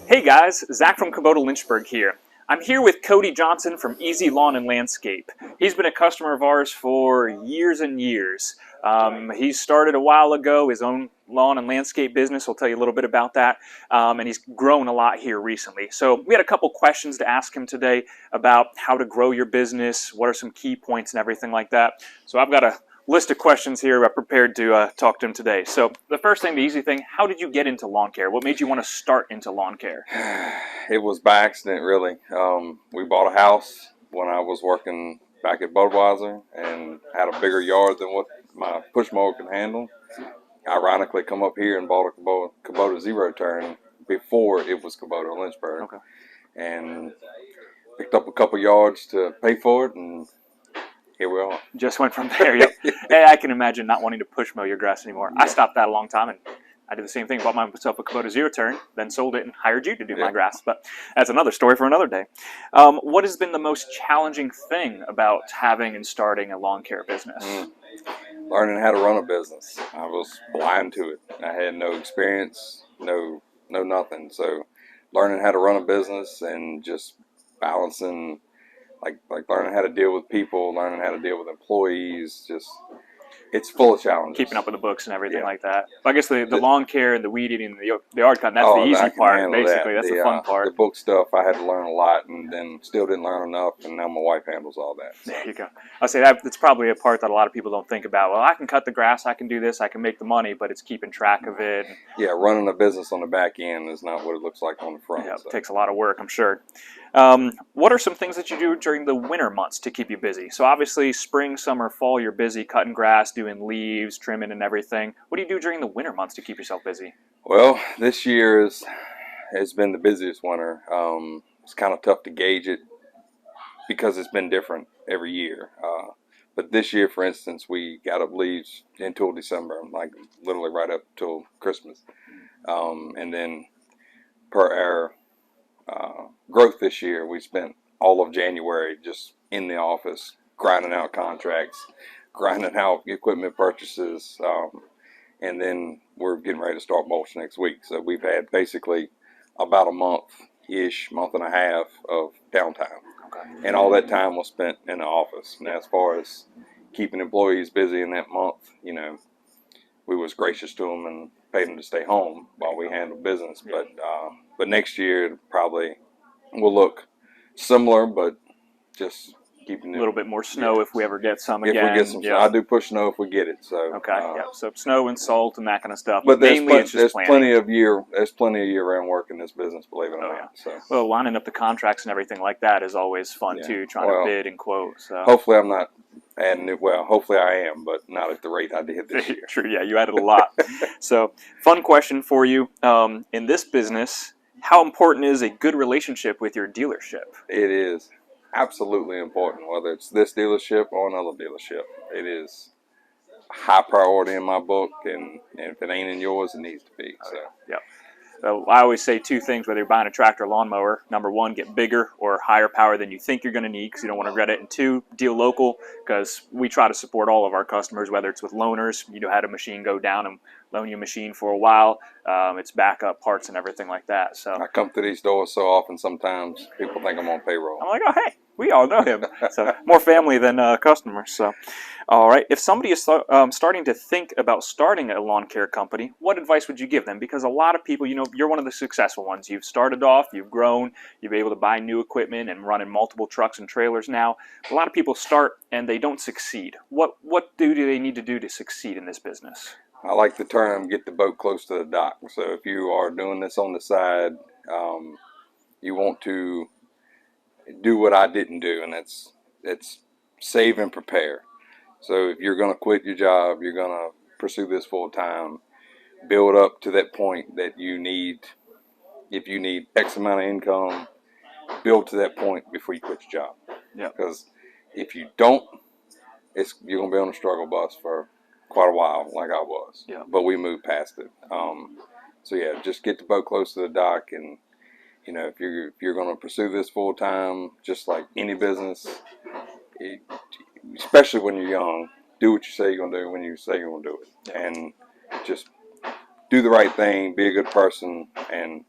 Hey guys, Zach from Kubota Lynchburg here. I'm here with Cody Johnson from Easy Lawn and Landscape. He's been a customer of ours for years and years. He started a while ago his own lawn and landscape business. We'll tell you a little bit about that. And he's grown a lot here recently. So we had a couple questions to ask him today about how to grow your business, what are some key points and everything like that. So I've got a list of questions here I'm prepared to talk to him today. So the first thing, the easy thing, how did you get into lawn care? What made you want to start into lawn care? It was by accident, really. We bought a house when I was working back at Budweiser and had a bigger yard than what my push mower could handle. Ironically, come up here and bought a Kubota Zero Turn before it was Kubota Lynchburg. Okay. And picked up a couple yards to pay for it, and here we are. Just went from there. Yep. Hey, I can imagine not wanting to push mow your grass anymore. I stopped that a long time, and I did the same thing. Bought myself a Kubota Zero Turn, then sold it and hired you to do my grass. But that's another story for another day. What has been the most challenging thing about having and starting a lawn care business? Learning how to run a business. I was blind to it. I had no experience, no nothing. So learning how to run a business and just balancing, like learning how to deal with people, learning how to deal with employees, just it's full of challenges. Keeping up with the books and everything like that. But I guess the lawn care and the weed eating and the yard cutting, that's the easy part, basically. That's the fun part. The book stuff, I had to learn a lot and then still didn't learn enough, and now my wife handles all that. So. There you go. I'll say that's probably a part that a lot of people don't think about. Well, I can cut the grass, I can do this, I can make the money, but it's keeping track of it. Yeah, running a business on the back end is not what it looks like on the front. Yeah, so. It takes a lot of work, I'm sure. What are some things that you do during the winter months to keep you busy? So obviously spring, summer, fall, you're busy cutting grass, doing leaves, trimming and everything. What do you do during the winter months to keep yourself busy? Well, this year has been the busiest winter. It's kind of tough to gauge it because it's been different every year. But this year, for instance, we got up leaves until December, like literally right up till Christmas. And then per our growth this year, we spent all of January just in the office grinding out contracts, grinding out equipment purchases, and then we're getting ready to start mulch next week. So we've had basically about a month-ish, month and a half of downtime. Okay. And all that time was spent in the office. And as far as keeping employees busy in that month, you know, we was gracious to them and paid them to stay home while we handled business. But next year probably will look similar, but just keeping it a little bit more snow if we ever get some again. If we get some snow. I do push snow if we get it. So so snow and salt and that kind of stuff. But mainly there's plenty of year-round work in this business, believe it or not. So. Well, lining up the contracts and everything like that is always fun too, trying to bid and quote. So. Hopefully I'm not adding it. Well, hopefully I am, but not at the rate I did this year. True, yeah, you added a lot. So, fun question for you. In this business, how important is a good relationship with your dealership? It is absolutely important, whether it's this dealership or another dealership. It is high priority in my book, and if it ain't in yours, it needs to be. So. Yep. So I always say two things, whether you're buying a tractor or lawnmower. Number one, get bigger or higher power than you think you're going to need because you don't want to regret it. And two, deal local because we try to support all of our customers, whether it's with loaners. You know, had a machine go down and loan you a machine for a while. It's backup parts and everything like that. So I come to these doors so often sometimes people think I'm on payroll. I'm like, oh, hey, we all know him. So more family than customers. So, all right. If somebody is starting to think about starting a lawn care company, what advice would you give them? Because a lot of people, you know, you're one of the successful ones. You've started off, you've grown, you've been able to buy new equipment and run in multiple trucks and trailers now. A lot of people start and they don't succeed. What do they need to do to succeed in this business? I like the term, get the boat close to the dock. So if you are doing this on the side, you want to do what I didn't do, and it's save and prepare. So if you're going to quit your job, you're going to pursue this full time, build up to that point that you need. If you need X amount of income, build to that point before you quit your job. Yeah. Because if you don't, you're going to be on a struggle bus for quite a while, like I was. Yeah. But we moved past it. So yeah, just get the boat close to the dock, and you know, if you're going to pursue this full time, just like any business, especially when you're young, do what you say you're going to do when you say you're going to do it, and just do the right thing, be a good person, and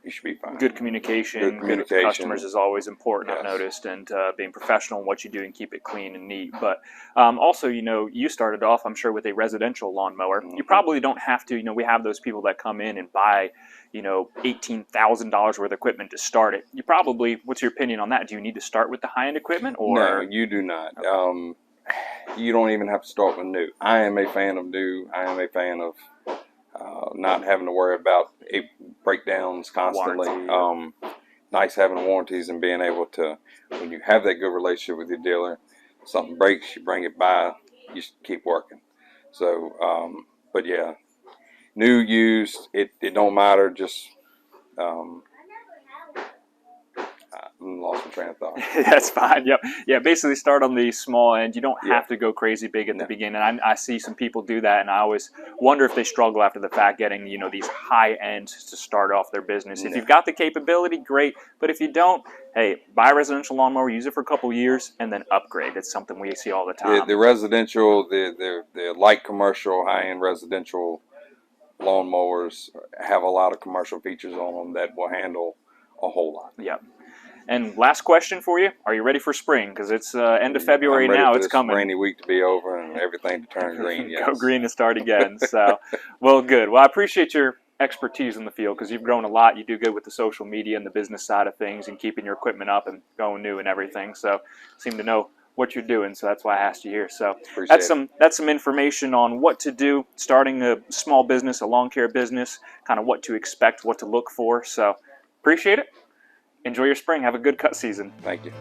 you should be fine. Good communication, Good good with the communication. customers is always important, Yes. I've noticed, and being professional in what you do and keep it clean and neat. But also, you started off, I'm sure, with a residential lawnmower. You probably don't have to, we have those people that come in and buy, $18,000 worth of equipment to start it. You probably, what's your opinion on that? Do you need to start with the high-end equipment? Or No, you do not. You don't even have to start with new. I am a fan of new. I am a fan of not having to worry about breakdowns constantly. Warranty. Nice having warranties and being able to, when you have that good relationship with your dealer, something breaks, you bring it by, you keep working. So, but yeah, new, used, it don't matter. Just I lost my train of thought. That's fine. Yep. Yeah. Basically, start on the small end. You don't have Yeah. to go crazy big at the beginning. I see some people do that, and I always wonder if they struggle after the fact getting these high ends to start off their business. If No. you've got the capability, great. But if you don't, hey, buy a residential lawnmower, use it for a couple years, and then upgrade. It's something we see all the time. The residential, the light commercial, high end residential lawnmowers have a lot of commercial features on them that will handle a whole lot. Yep. And last question for you: are you ready for spring? Because it's end of February I'm ready now. for It's this coming. rainy week to be over and everything to turn green. Yes. Go green and start again. So, well, good. Well, I appreciate your expertise in the field because you've grown a lot. You do good with the social media and the business side of things and keeping your equipment up and going new and everything. So, seem to know what you're doing. So that's why I asked you here. So that's some information on what to do starting a small business, a lawn care business, kind of what to expect, what to look for. So appreciate it. Enjoy your spring. Have a good cut season. Thank you.